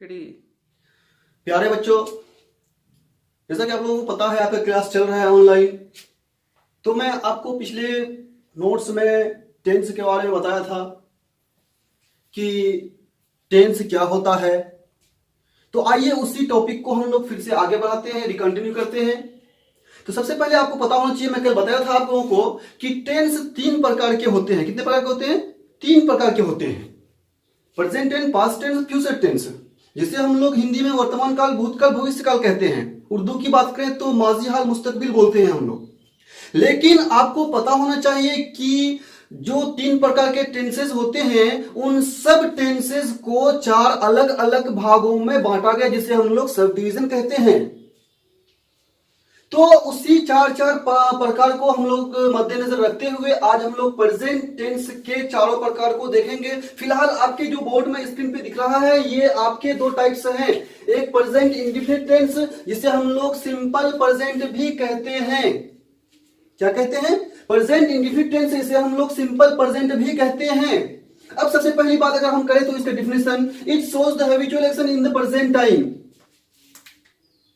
खिड़ी। प्यारे बच्चों, जैसा कि आप लोगों को पता है आपका क्लास चल रहा है ऑनलाइन, तो मैं आपको पिछले नोट्स में टेंस के बारे में बताया था कि टेंस क्या होता है। तो आइए उसी टॉपिक को हम लोग फिर से आगे बढ़ाते हैं, रिकंटिन्यू करते हैं। तो सबसे पहले आपको पता होना चाहिए, मैं कल बताया था आप लोगों को कि टेंस 3 प्रकार के होते हैं। कितने प्रकार के होते हैं? 3 प्रकार के होते हैं। Present tense, past tense, future tense, जिसे हम लोग हिंदी में वर्तमान काल, भूतकाल, भविष्य काल कहते हैं। उर्दू की बात करें तो माजी हाल, मुस्तकबिल बोलते हैं हम लोग। लेकिन आपको पता होना चाहिए कि जो 3 प्रकार के टेंसेस होते हैं, उन सब टेंसेस को 4 अलग अलग भागों में बांटा गया, जिसे हम लोग सब डिवीजन कहते हैं। तो उसी 4 प्रकार को हम लोग मद्देनजर रखते हुए आज हम लोग प्रेजेंट टेंस के चारों प्रकार को देखेंगे। फिलहाल आपके जो बोर्ड में स्क्रीन पे दिख रहा है, ये आपके 2 टाइप्स हैं। एक प्रेजेंट इंडेफिनिट टेंस, जिसे हम लोग सिंपल प्रेजेंट भी कहते हैं। क्या कहते हैं? प्रेजेंट इंडेफिनिट टेंस, इसे हम लोग सिंपल प्रेजेंट भी कहते हैं। अब सबसे पहली बात अगर हम करें तो इसका definition, it shows the habitual action in the present time.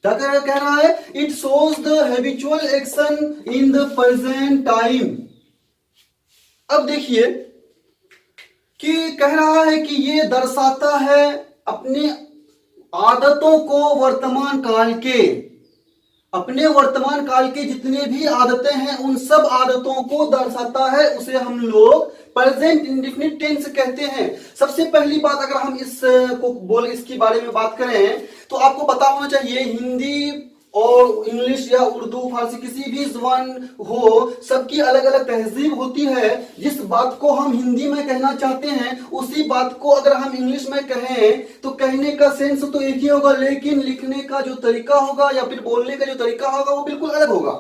क्या कह रहा है? It shows the habitual action in the present time. अब देखिए कि कह रहा है कि ये दर्शाता है अपनी आदतों को वर्तमान काल के, अपने वर्तमान काल के जितने भी आदतें हैं उन सब आदतों को दर्शाता है। उसे हम लोग प्रेजेंट इंडेफिनिट टेंस कहते हैं। सबसे पहली बात अगर हम इसके बारे में बात करें तो आपको पता होना चाहिए, हिंदी और इंग्लिश या उर्दू, फारसी, किसी भी जुबान हो, सबकी अलग अलग तहजीब होती है। जिस बात को हम हिंदी में कहना चाहते हैं, उसी बात को अगर हम इंग्लिश में कहें तो कहने का सेंस तो एक ही होगा, लेकिन लिखने का जो तरीका होगा या फिर बोलने का जो तरीका होगा वो बिल्कुल अलग होगा।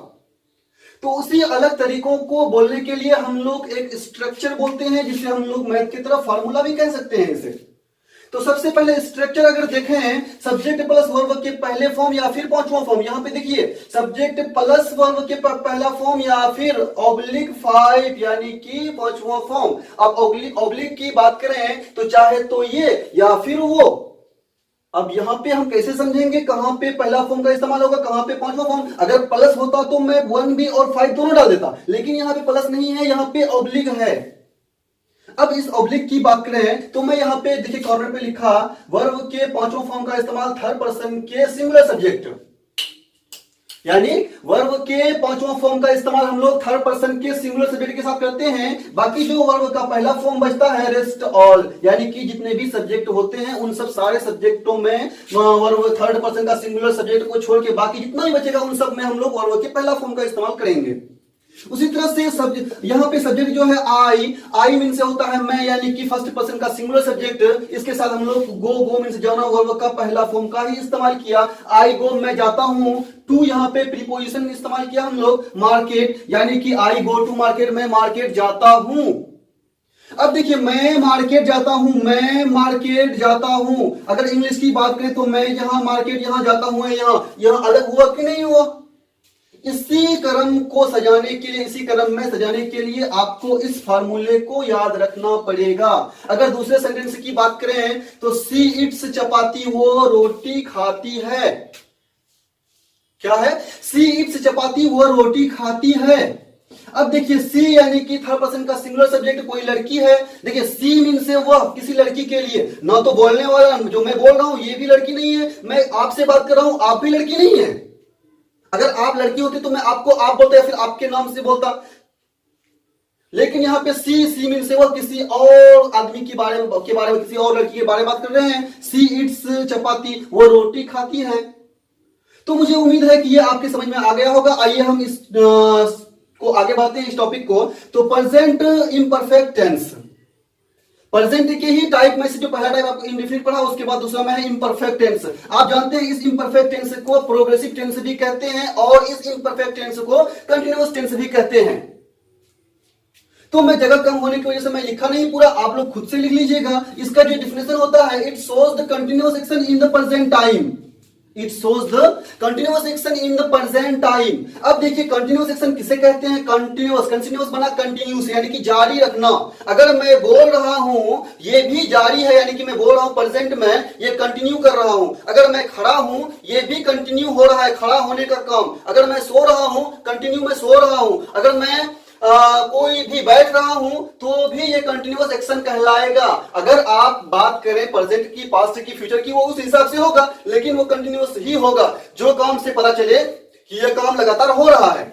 तो उसी अलग तरीकों को बोलने के लिए हम लोग एक स्ट्रक्चर बोलते हैं, जिसे हम लोग मैथ की तरफ फार्मूला भी कह सकते हैं इसे। तो सबसे पहले स्ट्रक्चर अगर देखें, सब्जेक्ट प्लस वर्ब के पहले फॉर्म या फिर पांचवा फॉर्म। यहां पे देखिए, सब्जेक्ट प्लस वर्ब के पहला फॉर्म या फिर ऑब्लिक 5 यानी कि पांचवा फॉर्म। अब ऑब्लिक की बात करें तो चाहे तो ये या फिर वो। अब यहां पे हम कैसे समझेंगे कहां पे पहला फॉर्म का इस्तेमाल होगा, कहां पे पांचवा फॉर्म? अगर प्लस होता तो मैं 1 भी और 5 दोनों डाल देता, लेकिन यहां पे प्लस नहीं है, यहां पे ऑब्लिक है। अब इस ऑब्लिक की बात करें तो मैं यहां पे देखिए कॉर्नर पे लिखा, वर्ब के पांचवा फॉर्म का इस्तेमाल थर्ड पर्सन के सिंगुलर सब्जेक्ट, यानी वर्ब के पांचवा फॉर्म का इस्तेमाल हम लोग थर्ड पर्सन के सिंगुलर सब्जेक्ट के साथ करते हैं। बाकी जो वर्ब का पहला फॉर्म बचता है, रेस्ट ऑल, यानी कि जितने भी सब्जेक्ट होते हैं उन सब सारे सब्जेक्टों में वर्ब थर्ड पर्सन का सिंगुलर सब्जेक्ट को छोड़ के बाकी जितना भी बचेगा उन सब में हम लोग वर्ब के पहला फॉर्म का इस्तेमाल करेंगे। उसी तरह से सब्जेक्ट, यहाँ पे सब्जेक्ट जो है आई मीन से होता है मैं, यानी कि फर्स्ट पर्सन का सिंगुलर सब्जेक्ट। इसके साथ हम लोग गो मीन से जाना वर्ब का पहला फॉर्म का ही इस्तेमाल किया। आई गो, मैं जाता हूं। टू यहाँ पे प्रीपोजिशन इस्तेमाल किया हम लोग। मार्केट, यानी कि आई गो टू मार्केट, मैं मार्केट जाता हूं। अब देखिए, मैं मार्केट जाता हूं, मैं मार्केट जाता हूं। अगर इंग्लिश की बात करें तो मैं यहाँ मार्केट, यहाँ जाता हूं, यहाँ अलग हुआ कि नहीं हुआ? इसी क्रम को सजाने के लिए, इसी क्रम में सजाने के लिए आपको इस फार्मूले को याद रखना पड़ेगा। अगर दूसरे सेंटेंस की बात करें तो सी इट्स चपाती, वो रोटी खाती है। क्या है? सी इट्स चपाती, वो रोटी खाती है। अब देखिए, सी यानी कि थर्ड पर्सन का सिंगुलर सब्जेक्ट, कोई लड़की है। देखिए, सी मीन से वह, किसी लड़की के लिए। ना तो बोलने वाला जो मैं बोल रहा हूं ये भी लड़की नहीं है, मैं आपसे बात कर रहा हूं आप भी लड़की नहीं है। अगर आप लड़की होती तो मैं आपको आप बोलता या फिर आपके नाम से बोलता, लेकिन यहां पे सी मीन से वो किसी और आदमी के बारे में किसी और लड़की के बारे में बात कर रहे हैं। सी इट्स चपाती, वो रोटी खाती है। तो मुझे उम्मीद है कि ये आपके समझ में आ गया होगा। आइए हम इस को आगे बढ़ाते हैं, इस टॉपिक को। तो प्रेजेंट इम्परफेक्ट टेंस, प्रेजेंट के ही टाइप में से जो पहला टाइप आपको इंडेफिनिट पढ़ा, उसके बाद दूसरा में है इम्परफेक्ट टेंस। आप जानते हैं इस इम्परफेक्ट टेंस को प्रोग्रेसिव टेंस भी कहते हैं और इस इम्परफेक्ट टेंस को कंटिन्यूअस टेंस भी कहते हैं। तो मैं जगह कम होने की वजह से मैं लिखा नहीं पूरा, आप लोग खुद से लिख लीजिएगा। इसका जो डिफिनेशन होता है, it shows the continuous action in the present time. It shows the continuous action in the present time. अब देखिए कंटिन्यूअस एक्शन किसे कहते हैं? कंटिन्यूअस बना कंटिन्यूस यानी कि जारी रखना। अगर मैं बोल रहा हूं ये भी जारी है, यानी कि मैं बोल रहा हूं प्रेजेंट में, ये कंटिन्यू कर रहा हूं। अगर मैं खड़ा हूं ये भी कंटिन्यू हो रहा है, खड़ा होने का काम। अगर मैं सो रहा हूं कंटिन्यू में सो रहा हूं। अगर मैं कोई भी बैठ रहा हूं तो भी ये कंटिन्यूअस एक्शन कहलाएगा। अगर आप बात करें प्रेजेंट की, पास्ट की, फ्यूचर की, वो उस हिसाब से होगा, लेकिन वो कंटिन्यूअस ही होगा जो काम से पता चले कि ये काम लगातार हो रहा है।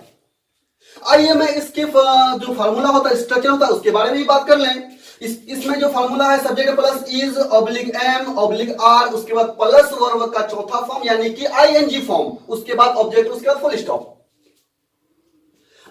आइए मैं इसके जो फार्मूला होता है, स्ट्रक्चर होता है, उसके बारे में भी बात कर लें। इसमें जो फार्मूला है subject plus is oblique M oblique R, उसके बाद प्लस वर्ब का चौथा फॉर्म यानी कि आईएनजी फॉर्म, उसके बाद ऑब्जेक्ट, उसके बाद फुल स्टॉप।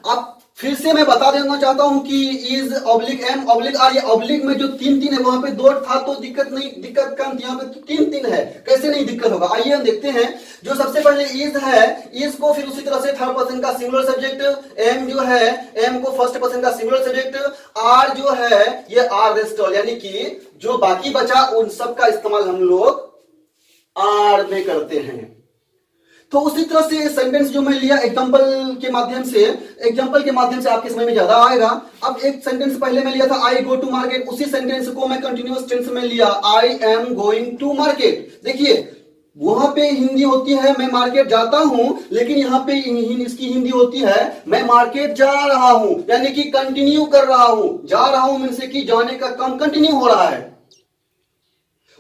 अब फिर से मैं बता देना चाहता हूं कि is oblique M oblique R, ये ऑब्लिक में जो तीन है, वहां पे दो था तो दिक्कत नहीं, दिक्कत कम थी, यहाँ पे तो तीन है, कैसे नहीं दिक्कत होगा? आइए हम देखते हैं। जो सबसे पहले इज है, इज को फिर उसी तरह से थर्ड पर्सन का सिंगुलर सब्जेक्ट, एम जो है एम को फर्स्ट पर्सन का सिंगुलर सब्जेक्ट, आर जो है ये आर रेस्ट ऑल, यानी कि जो बाकी बचा उन सब का इस्तेमाल हम लोग आर में करते हैं। तो उसी तरह से सेंटेंस जो मैं लिया एग्जांपल के माध्यम से आपके समझ में ज्यादा आएगा। अब एक सेंटेंस पहले मैं लिया था आई गो टू मार्केट, उसी सेंटेंस को मैं कंटिन्यूअस टेंस में लिया, I am going to market. देखिए वहां पे हिंदी होती है मैं मार्केट जाता हूं, लेकिन यहाँ पे इसकी हिंदी होती है मैं मार्केट जा रहा हूं, यानी कि कंटिन्यू कर रहा हूं। जा रहा हूं मींस कि जाने का काम कंटिन्यू हो रहा है।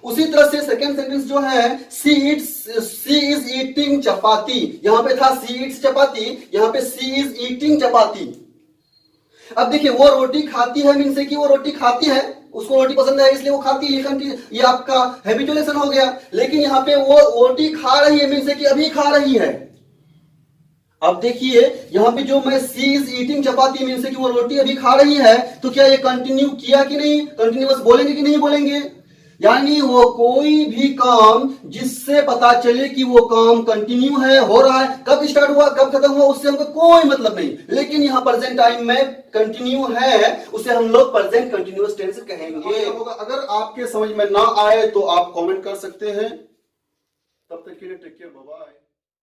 उसी तरह से सेकेंड सेंटेंस जो है सी इज ईटिंग चपाती, यहां पे था सी इट्स चपाती, यहां पे सी इज ईटिंग चपाती। अब देखिए वो रोटी खाती है मीन से कि वो रोटी खाती है, उसको रोटी पसंद है इसलिए वो खाती है, ये आपका हैबिचुएशन हो गया। लेकिन यहाँ पे वो रोटी खा रही है मीन से कि अभी खा रही है। अब देखिए यहाँ पे जो मैं सी इज ईटिंग चपाती मीन से कि वो रोटी अभी खा रही है, तो क्या ये कंटिन्यू किया कि नहीं? कंटिन्यूअस बोलेंगे कि नहीं बोलेंगे? यानी वो कोई भी काम जिससे पता चले कि वो काम कंटिन्यू है, हो रहा है, कब स्टार्ट हुआ कब खत्म हुआ उससे हमको कोई मतलब नहीं, लेकिन यहाँ प्रेजेंट टाइम में कंटिन्यू है, उसे हम लोग प्रेजेंट कंटिन्यूअस टेंस कहेंगे। अगर आपके समझ में ना आए तो आप कमेंट कर सकते हैं। तब तक के लिए टेक केयर, बाय बाय।